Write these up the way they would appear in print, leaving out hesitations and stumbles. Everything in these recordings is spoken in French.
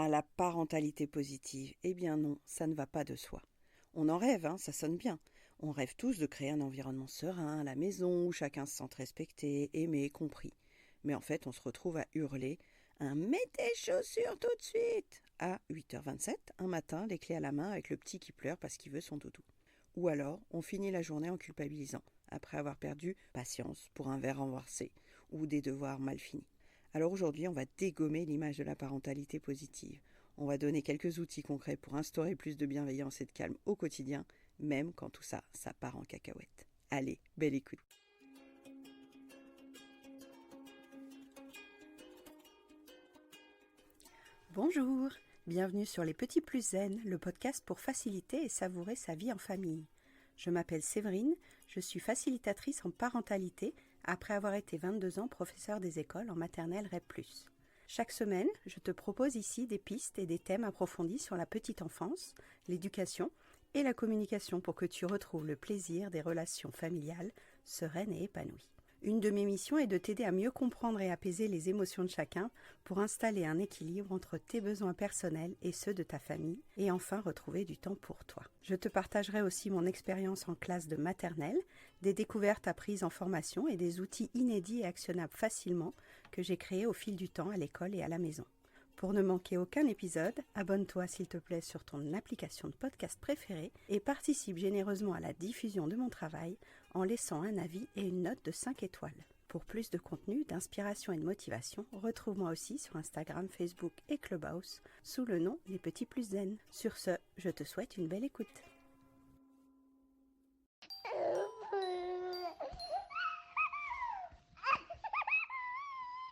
la parentalité positive. Eh bien non, ça ne va pas de soi. On en rêve, ça sonne bien. On rêve tous de créer un environnement serein à la maison où chacun se sente respecté, aimé, compris. Mais en fait, on se retrouve à hurler un « mets tes chaussures tout de suite !» à 8h27, un matin, les clés à la main avec le petit qui pleure parce qu'il veut son doudou. Ou alors, on finit la journée en culpabilisant, après avoir perdu patience pour un verre renversé ou des devoirs mal finis. Alors aujourd'hui, on va dégommer l'image de la parentalité positive. On va donner quelques outils concrets pour instaurer plus de bienveillance et de calme au quotidien, même quand tout ça, ça part en cacahuète. Allez, belle écoute. Bonjour, bienvenue sur Les Petits Plus Zen, le podcast pour faciliter et savourer sa vie en famille. Je m'appelle Séverine, je suis facilitatrice en parentalité après avoir été 22 ans professeure des écoles en maternelle REP+. Chaque semaine, je te propose ici des pistes et des thèmes approfondis sur la petite enfance, l'éducation et la communication pour que tu retrouves le plaisir des relations familiales sereines et épanouies. Une de mes missions est de t'aider à mieux comprendre et apaiser les émotions de chacun pour installer un équilibre entre tes besoins personnels et ceux de ta famille et enfin retrouver du temps pour toi. Je te partagerai aussi mon expérience en classe de maternelle, des découvertes apprises en formation et des outils inédits et actionnables facilement que j'ai créés au fil du temps à l'école et à la maison. Pour ne manquer aucun épisode, abonne-toi s'il te plaît sur ton application de podcast préférée et participe généreusement à la diffusion de mon travail en laissant un avis et une note de 5 étoiles. Pour plus de contenu, d'inspiration et de motivation, retrouve-moi aussi sur Instagram, Facebook et Clubhouse sous le nom Les Petits Plus Zen. Sur ce, je te souhaite une belle écoute.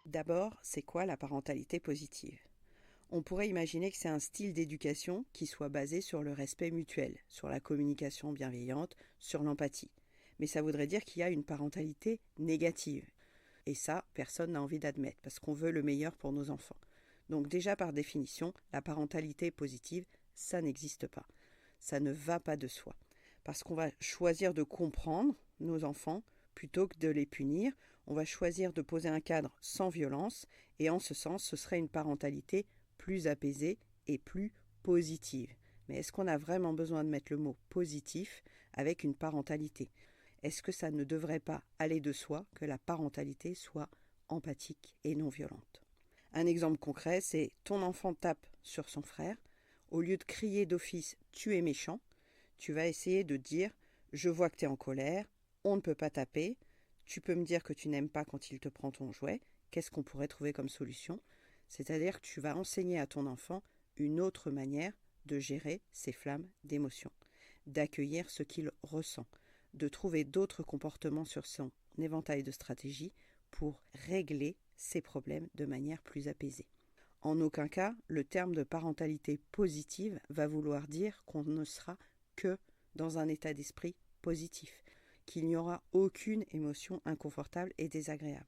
D'abord, c'est quoi la parentalité positive ? On pourrait imaginer que c'est un style d'éducation qui soit basé sur le respect mutuel, sur la communication bienveillante, sur l'empathie. Mais ça voudrait dire qu'il y a une parentalité négative. Et ça, personne n'a envie d'admettre, parce qu'on veut le meilleur pour nos enfants. Donc déjà par définition, la parentalité positive, ça n'existe pas. Ça ne va pas de soi. Parce qu'on va choisir de comprendre nos enfants plutôt que de les punir. On va choisir de poser un cadre sans violence, et en ce sens, ce serait une parentalité plus apaisée et plus positive. Mais est-ce qu'on a vraiment besoin de mettre le mot positif avec une parentalité ? Est-ce que ça ne devrait pas aller de soi que la parentalité soit empathique et non violente ? Un exemple concret, c'est ton enfant tape sur son frère. Au lieu de crier d'office « tu es méchant », tu vas essayer de dire « je vois que tu es en colère, on ne peut pas taper, tu peux me dire que tu n'aimes pas quand il te prend ton jouet, qu'est-ce qu'on pourrait trouver comme solution ?» C'est-à-dire que tu vas enseigner à ton enfant une autre manière de gérer ses flammes d'émotion, d'accueillir ce qu'il ressent, de trouver d'autres comportements sur son éventail de stratégies pour régler ses problèmes de manière plus apaisée. En aucun cas, le terme de parentalité positive va vouloir dire qu'on ne sera que dans un état d'esprit positif, qu'il n'y aura aucune émotion inconfortable et désagréable.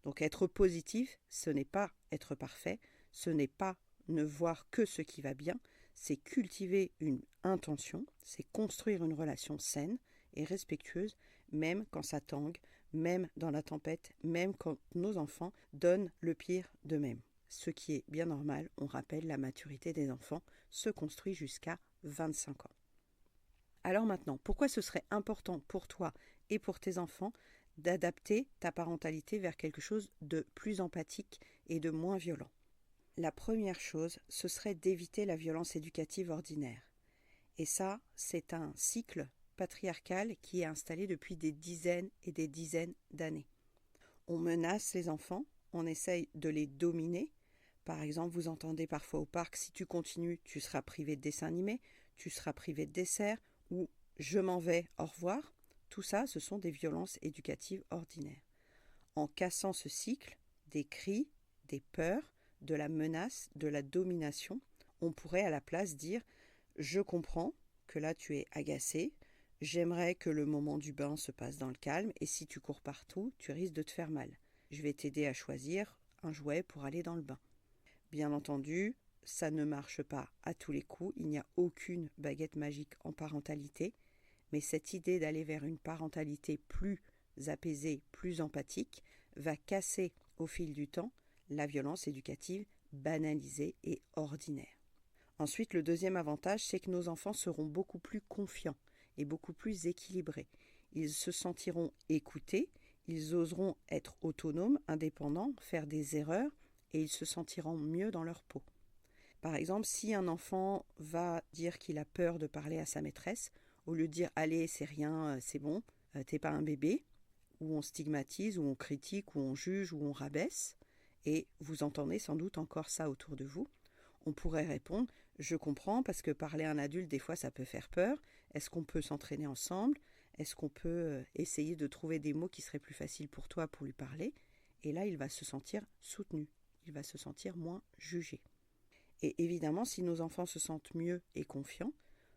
Donc être positif, ce n'est pas être parfait, ce n'est pas ne voir que ce qui va bien, c'est cultiver une intention, c'est construire une relation saine et respectueuse, même quand ça tangue, même dans la tempête, même quand nos enfants donnent le pire d'eux-mêmes. Ce qui est bien normal, on rappelle, la maturité des enfants se construit jusqu'à 25 ans. Alors maintenant, pourquoi ce serait important pour toi et pour tes enfants d'adapter ta parentalité vers quelque chose de plus empathique et de moins violent ? La première chose, ce serait d'éviter la violence éducative ordinaire. Et ça, c'est un cycle patriarcal qui est installé depuis des dizaines et des dizaines d'années. On menace les enfants, on essaye de les dominer. Par exemple, vous entendez parfois au parc, si tu continues, tu seras privé de dessins animés, tu seras privé de dessert, ou je m'en vais, au revoir. Tout ça, ce sont des violences éducatives ordinaires. En cassant ce cycle, des cris, des peurs, de la menace, de la domination, on pourrait à la place dire « je comprends que là tu es agacé, j'aimerais que le moment du bain se passe dans le calme et si tu cours partout, tu risques de te faire mal. Je vais t'aider à choisir un jouet pour aller dans le bain. » Bien entendu, ça ne marche pas à tous les coups, il n'y a aucune baguette magique en parentalité, mais cette idée d'aller vers une parentalité plus apaisée, plus empathique, va casser au fil du temps la violence éducative banalisé et ordinaire. Ensuite, le deuxième avantage, c'est que nos enfants seront beaucoup plus confiants et beaucoup plus équilibrés. Ils se sentiront écoutés, ils oseront être autonomes, indépendants, faire des erreurs et ils se sentiront mieux dans leur peau. Par exemple, si un enfant va dire qu'il a peur de parler à sa maîtresse, au lieu de dire « allez, c'est rien, c'est bon, t'es pas un bébé », où on stigmatise, où on critique, où on juge, où on rabaisse, et vous entendez sans doute encore ça autour de vous, on pourrait répondre « je comprends parce que parler à un adulte, des fois, ça peut faire peur. Est-ce qu'on peut s'entraîner ensemble ? Est-ce qu'on peut essayer de trouver des mots qui seraient plus faciles pour toi pour lui parler ?» Et là, il va se sentir soutenu, il va se sentir moins jugé. Et évidemment, si nos enfants se sentent mieux et confiants,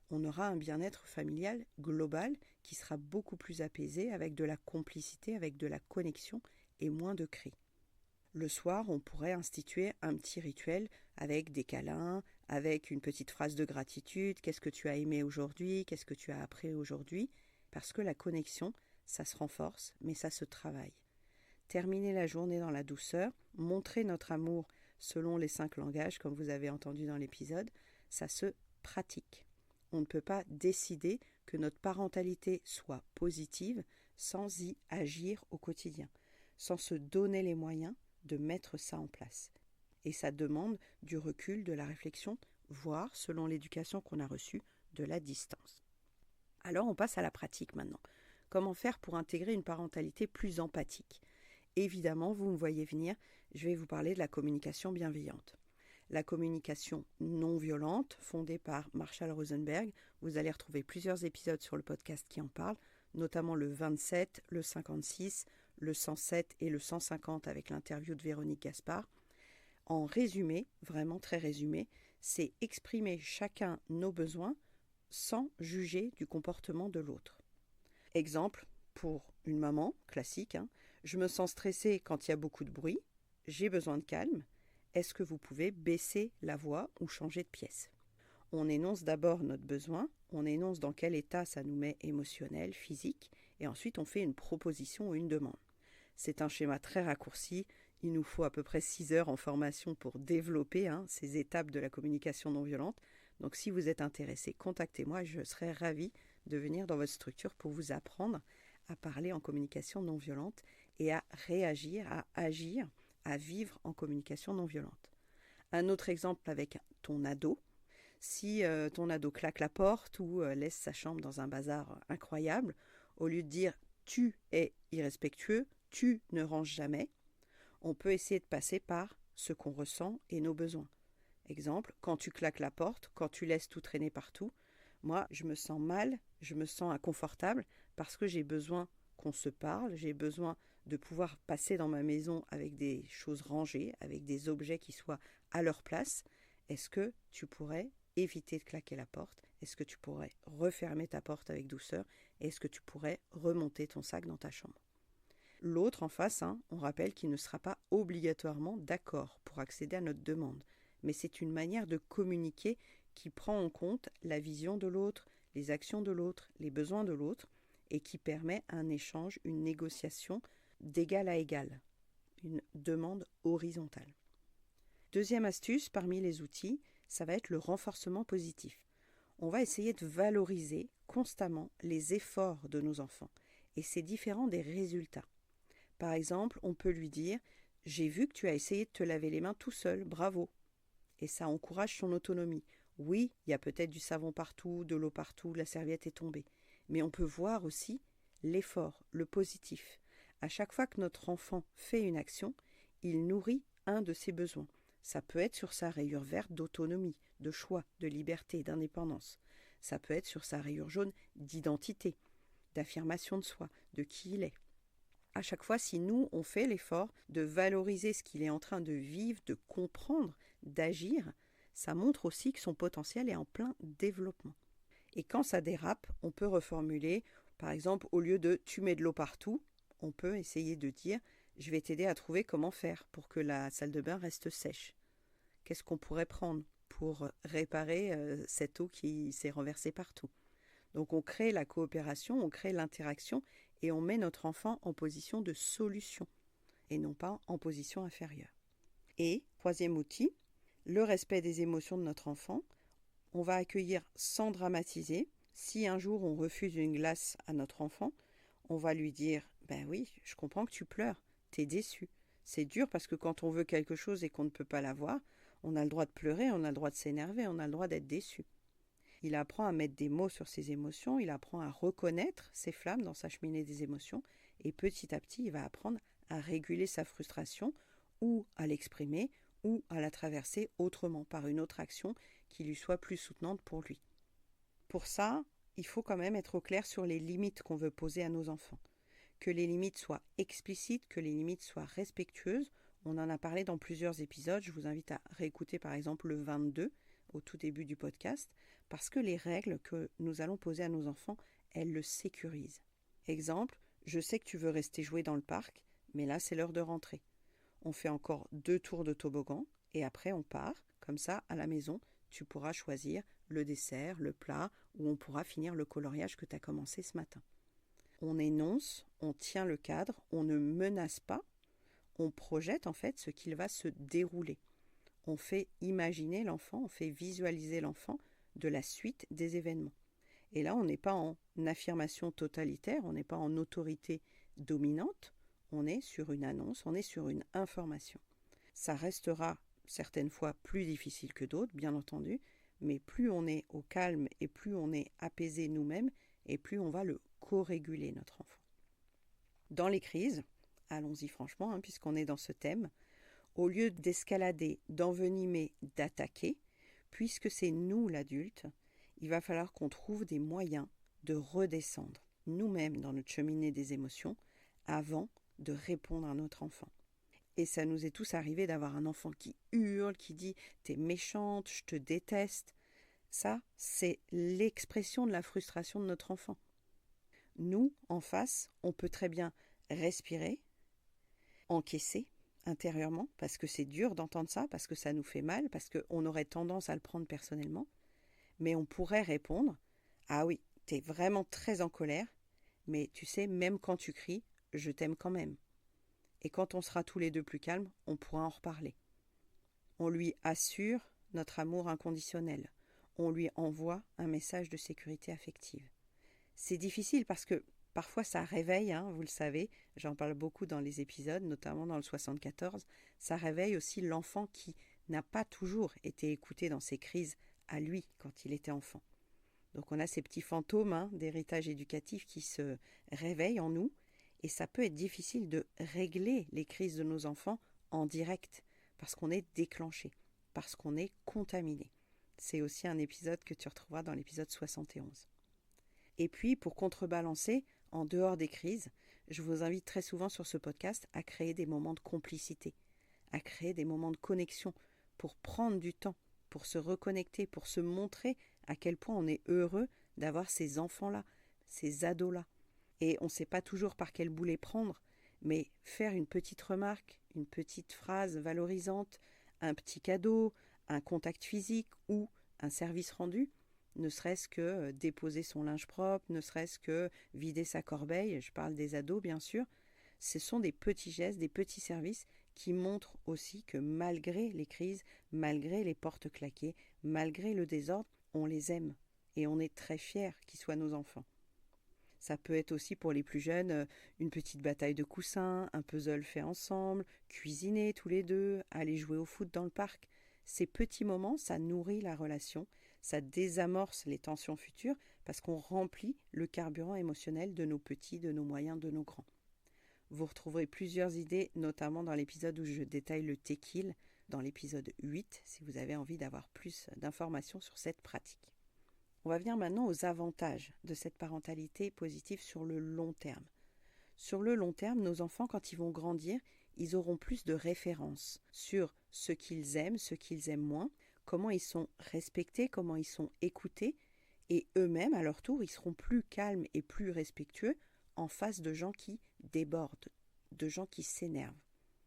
on aura un bien-être familial global qui sera beaucoup plus apaisé, avec de la complicité, avec de la connexion et moins de cris. Le soir, on pourrait instituer un petit rituel avec des câlins, avec une petite phrase de gratitude. Qu'est-ce que tu as aimé aujourd'hui ? Qu'est-ce que tu as appris aujourd'hui ? Parce que la connexion, ça se renforce, mais ça se travaille. Terminer la journée dans la douceur, montrer notre amour selon les 5 langages, comme vous avez entendu dans l'épisode, ça se pratique. On ne peut pas décider que notre parentalité soit positive sans y agir au quotidien, sans se donner les moyens de mettre ça en place. Et ça demande du recul, de la réflexion, voire, selon l'éducation qu'on a reçue, de la distance. Alors on passe à la pratique maintenant. Comment faire pour intégrer une parentalité plus empathique ? Évidemment, vous me voyez venir, je vais vous parler de la communication bienveillante. La communication non violente, fondée par Marshall Rosenberg, vous allez retrouver plusieurs épisodes sur le podcast qui en parlent, notamment le 27, le 56, le 107 et le 150 avec l'interview de Véronique Gaspard. En résumé, vraiment très résumé, c'est exprimer chacun nos besoins sans juger du comportement de l'autre. Exemple, pour une maman, classique, je me sens stressée quand il y a beaucoup de bruit, j'ai besoin de calme, est-ce que vous pouvez baisser la voix ou changer de pièce ? On énonce d'abord notre besoin, on énonce dans quel état ça nous met émotionnel, physique, et ensuite on fait une proposition ou une demande. C'est un schéma très raccourci, il nous faut à peu près 6 heures en formation pour développer ces étapes de la communication non violente. Donc si vous êtes intéressé, contactez-moi, je serai ravie de venir dans votre structure pour vous apprendre à parler en communication non violente et à réagir, à agir, à vivre en communication non violente. Un autre exemple avec ton ado. Si ton ado claque la porte ou laisse sa chambre dans un bazar incroyable, au lieu de dire « tu es irrespectueux »,« tu ne ranges jamais », on peut essayer de passer par ce qu'on ressent et nos besoins. Exemple, quand tu claques la porte, quand tu laisses tout traîner partout, moi je me sens mal, je me sens inconfortable parce que j'ai besoin qu'on se parle, j'ai besoin de pouvoir passer dans ma maison avec des choses rangées, avec des objets qui soient à leur place. Est-ce que tu pourrais éviter de claquer la porte ? Est-ce que tu pourrais refermer ta porte avec douceur ? Est-ce que tu pourrais remonter ton sac dans ta chambre ? L'autre en face, on rappelle qu'il ne sera pas obligatoirement d'accord pour accéder à notre demande. Mais c'est une manière de communiquer qui prend en compte la vision de l'autre, les actions de l'autre, les besoins de l'autre, et qui permet un échange, une négociation d'égal à égal, une demande horizontale. Deuxième astuce parmi les outils, ça va être le renforcement positif. On va essayer de valoriser constamment les efforts de nos enfants, et c'est différent des résultats. Par exemple, on peut lui dire « J'ai vu que tu as essayé de te laver les mains tout seul, bravo !» Et ça encourage son autonomie. Oui, il y a peut-être du savon partout, de l'eau partout, la serviette est tombée. Mais on peut voir aussi l'effort, le positif. À chaque fois que notre enfant fait une action, il nourrit un de ses besoins. Ça peut être sur sa rayure verte d'autonomie, de choix, de liberté, d'indépendance. Ça peut être sur sa rayure jaune d'identité, d'affirmation de soi, de qui il est. À chaque fois, si nous, on fait l'effort de valoriser ce qu'il est en train de vivre, de comprendre, d'agir, ça montre aussi que son potentiel est en plein développement. Et quand ça dérape, on peut reformuler, par exemple, au lieu de « tu mets de l'eau partout », on peut essayer de dire « je vais t'aider à trouver comment faire pour que la salle de bain reste sèche ». Qu'est-ce qu'on pourrait prendre pour réparer cette eau qui s'est renversée partout ? Donc on crée la coopération, on crée l'interaction et on met notre enfant en position de solution et non pas en position inférieure. Et troisième outil, le respect des émotions de notre enfant. On va accueillir sans dramatiser. Si un jour on refuse une glace à notre enfant, on va lui dire « Ben oui, je comprends que tu pleures, t'es déçu. C'est dur parce que quand on veut quelque chose et qu'on ne peut pas l'avoir, on a le droit de pleurer, on a le droit de s'énerver, on a le droit d'être déçu. » Il apprend à mettre des mots sur ses émotions, il apprend à reconnaître ses flammes dans sa cheminée des émotions et petit à petit, il va apprendre à réguler sa frustration ou à l'exprimer ou à la traverser autrement, par une autre action qui lui soit plus soutenante pour lui. Pour ça, il faut quand même être au clair sur les limites qu'on veut poser à nos enfants. Que les limites soient explicites, que les limites soient respectueuses. On en a parlé dans plusieurs épisodes, je vous invite à réécouter par exemple le 22 au tout début du podcast, parce que les règles que nous allons poser à nos enfants, elles le sécurisent. Exemple, je sais que tu veux rester jouer dans le parc, mais là c'est l'heure de rentrer. On fait encore 2 tours de toboggan et après on part. Comme ça, à la maison, tu pourras choisir le dessert, le plat, ou on pourra finir le coloriage que tu as commencé ce matin. On énonce, on tient le cadre, on ne menace pas, on projette en fait ce qu'il va se dérouler. On fait imaginer l'enfant, on fait visualiser l'enfant de la suite des événements. Et là, on n'est pas en affirmation totalitaire, on n'est pas en autorité dominante, on est sur une annonce, on est sur une information. Ça restera certaines fois plus difficile que d'autres, bien entendu, mais plus on est au calme et plus on est apaisé nous-mêmes, et plus on va le co-réguler, notre enfant. Dans les crises, allons-y franchement, puisqu'on est dans ce thème, au lieu d'escalader, d'envenimer, d'attaquer, puisque c'est nous l'adulte, il va falloir qu'on trouve des moyens de redescendre nous-mêmes dans notre cheminée des émotions avant de répondre à notre enfant. Et ça nous est tous arrivé d'avoir un enfant qui hurle, qui dit « t'es méchante, je te déteste ». Ça, c'est l'expression de la frustration de notre enfant. Nous, en face, on peut très bien respirer, encaisser intérieurement, parce que c'est dur d'entendre ça, parce que ça nous fait mal, parce qu'on aurait tendance à le prendre personnellement. Mais on pourrait répondre « Ah oui, t'es vraiment très en colère, mais tu sais, même quand tu cries, je t'aime quand même. » Et quand on sera tous les deux plus calmes, on pourra en reparler. On lui assure notre amour inconditionnel. On lui envoie un message de sécurité affective. C'est difficile parce que parfois ça réveille, vous le savez, j'en parle beaucoup dans les épisodes, notamment dans le 74, ça réveille aussi l'enfant qui n'a pas toujours été écouté dans ses crises à lui quand il était enfant. Donc on a ces petits fantômes d'héritage éducatif qui se réveillent en nous, et ça peut être difficile de régler les crises de nos enfants en direct, parce qu'on est déclenché, parce qu'on est contaminé. C'est aussi un épisode que tu retrouveras dans l'épisode 71. Et puis, pour contrebalancer, en dehors des crises, je vous invite très souvent sur ce podcast à créer des moments de complicité, à créer des moments de connexion, pour prendre du temps, pour se reconnecter, pour se montrer à quel point on est heureux d'avoir ces enfants-là, ces ados-là. Et on ne sait pas toujours par quel bout les prendre, mais faire une petite remarque, une petite phrase valorisante, un petit cadeau, un contact physique ou un service rendu, ne serait-ce que déposer son linge propre, ne serait-ce que vider sa corbeille, je parle des ados bien sûr, ce sont des petits gestes, des petits services qui montrent aussi que malgré les crises, malgré les portes claquées, malgré le désordre, on les aime et on est très fiers qu'ils soient nos enfants. Ça peut être aussi pour les plus jeunes une petite bataille de coussins, un puzzle fait ensemble, cuisiner tous les deux, aller jouer au foot dans le parc. Ces petits moments, ça nourrit la relation, ça désamorce les tensions futures parce qu'on remplit le carburant émotionnel de nos petits, de nos moyens, de nos grands. Vous retrouverez plusieurs idées, notamment dans l'épisode où je détaille le tequil, dans l'épisode 8, si vous avez envie d'avoir plus d'informations sur cette pratique. On va venir maintenant aux avantages de cette parentalité positive sur le long terme. Sur le long terme, nos enfants, quand ils vont grandir, ils auront plus de références sur ce qu'ils aiment moins, comment ils sont respectés, comment ils sont écoutés, et eux-mêmes, à leur tour, ils seront plus calmes et plus respectueux en face de gens qui débordent, de gens qui s'énervent.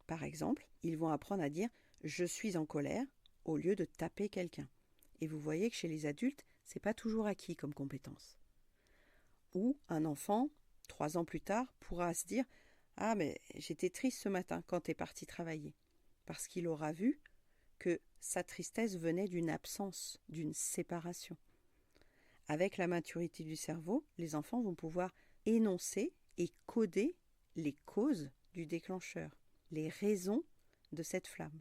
Par exemple, ils vont apprendre à dire « je suis en colère » au lieu de taper quelqu'un. Et vous voyez que chez les adultes, c'est pas toujours acquis comme compétence. Ou un enfant, 3 ans plus tard, pourra se dire « Ah, mais j'étais triste ce matin quand t'es parti travailler. » Parce qu'il aura vu que sa tristesse venait d'une absence, d'une séparation. Avec la maturité du cerveau, les enfants vont pouvoir énoncer et coder les causes du déclencheur, les raisons de cette flamme.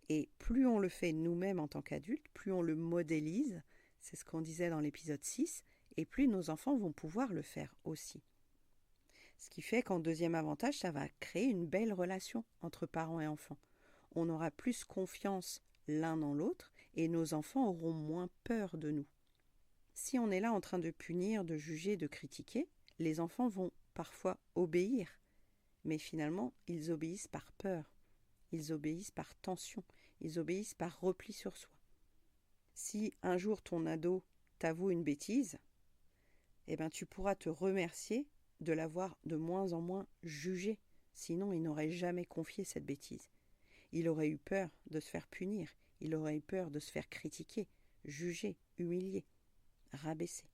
Et plus on le fait nous-mêmes en tant qu'adultes, plus on le modélise, c'est ce qu'on disait dans l'épisode 6, et plus nos enfants vont pouvoir le faire aussi. Ce qui fait qu'en deuxième avantage, ça va créer une belle relation entre parents et enfants. On aura plus confiance l'un dans l'autre et nos enfants auront moins peur de nous. Si on est là en train de punir, de juger, de critiquer, les enfants vont parfois obéir, mais finalement, ils obéissent par peur, ils obéissent par tension, ils obéissent par repli sur soi. Si un jour ton ado t'avoue une bêtise, tu pourras te remercier de l'avoir de moins en moins jugé, sinon il n'aurait jamais confié cette bêtise. Il aurait eu peur de se faire punir, il aurait eu peur de se faire critiquer, juger, humilier, rabaisser.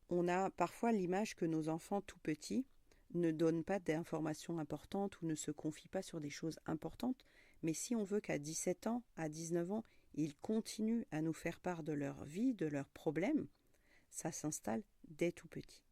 On a parfois l'image que nos enfants tout petits ne donnent pas d'informations importantes ou ne se confient pas sur des choses importantes, mais si on veut qu'à 17 ans, à 19 ans, ils continuent à nous faire part de leur vie, de leurs problèmes, ça s'installe dès tout petit.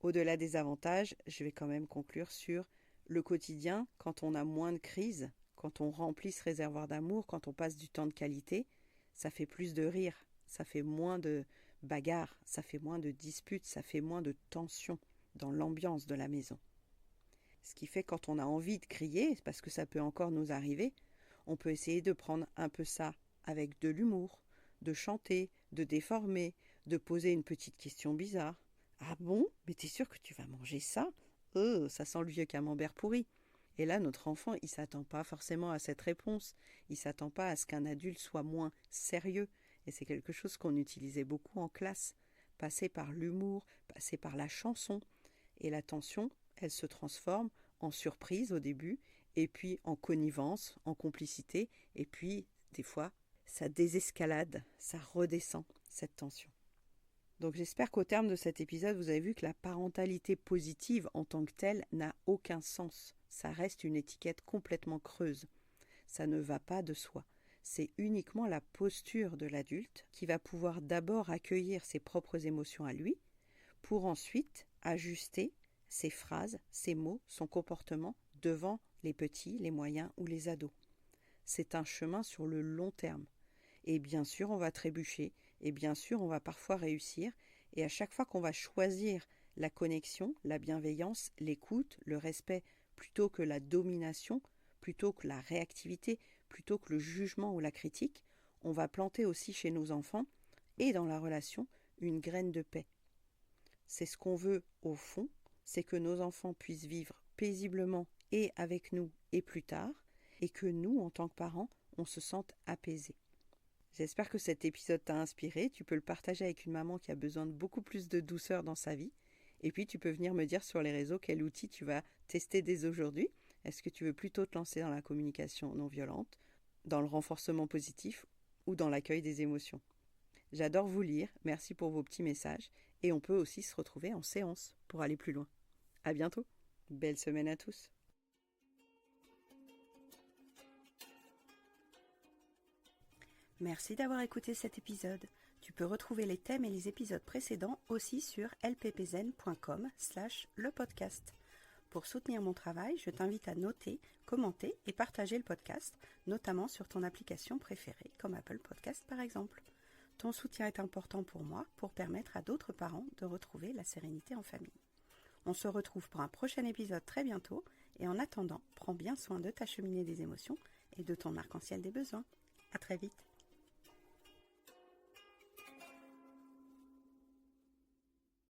Au-delà des avantages, je vais quand même conclure sur le quotidien, quand on a moins de crises, quand on remplit ce réservoir d'amour, quand on passe du temps de qualité, ça fait plus de rire, ça fait moins de bagarres, ça fait moins de disputes, ça fait moins de tensions dans l'ambiance de la maison. Ce qui fait quand on a envie de crier, parce que ça peut encore nous arriver, on peut essayer de prendre un peu ça avec de l'humour, de chanter, de déformer, de poser une petite question bizarre. « Ah bon? Mais t'es sûr que tu vas manger ça? Ça sent le vieux camembert pourri. » Et là, notre enfant, il ne s'attend pas forcément à cette réponse. Il ne s'attend pas à ce qu'un adulte soit moins sérieux. Et c'est quelque chose qu'on utilisait beaucoup en classe. Passer par l'humour, passer par la chanson. Et la tension, elle se transforme en surprise au début, et puis en connivence, en complicité, et puis, des fois, ça désescalade, ça redescend, cette tension. Donc j'espère qu'au terme de cet épisode, vous avez vu que la parentalité positive en tant que telle n'a aucun sens. Ça reste une étiquette complètement creuse. Ça ne va pas de soi. C'est uniquement la posture de l'adulte qui va pouvoir d'abord accueillir ses propres émotions à lui, pour ensuite ajuster ses phrases, ses mots, son comportement devant les petits, les moyens ou les ados. C'est un chemin sur le long terme. Et bien sûr, on va trébucher, et bien sûr, on va parfois réussir, et à chaque fois qu'on va choisir la connexion, la bienveillance, l'écoute, le respect, plutôt que la domination, plutôt que la réactivité, plutôt que le jugement ou la critique, on va planter aussi chez nos enfants, et dans la relation, une graine de paix. C'est ce qu'on veut au fond, c'est que nos enfants puissent vivre paisiblement et avec nous et plus tard, et que nous, en tant que parents, on se sente apaisés. J'espère que cet épisode t'a inspiré. Tu peux le partager avec une maman qui a besoin de beaucoup plus de douceur dans sa vie. Et puis tu peux venir me dire sur les réseaux quel outil tu vas tester dès aujourd'hui. Est-ce que tu veux plutôt te lancer dans la communication non violente, dans le renforcement positif ou dans l'accueil des émotions? J'adore vous lire. Merci pour vos petits messages. Et on peut aussi se retrouver en séance pour aller plus loin. À bientôt. Belle semaine à tous. Merci d'avoir écouté cet épisode. Tu peux retrouver les thèmes et les épisodes précédents aussi sur lppzen.com/lepodcast. Pour soutenir mon travail, je t'invite à noter, commenter et partager le podcast, notamment sur ton application préférée, comme Apple Podcast par exemple. Ton soutien est important pour moi pour permettre à d'autres parents de retrouver la sérénité en famille. On se retrouve pour un prochain épisode très bientôt et en attendant, prends bien soin de ta cheminée des émotions et de ton arc-en-ciel des besoins. À très vite.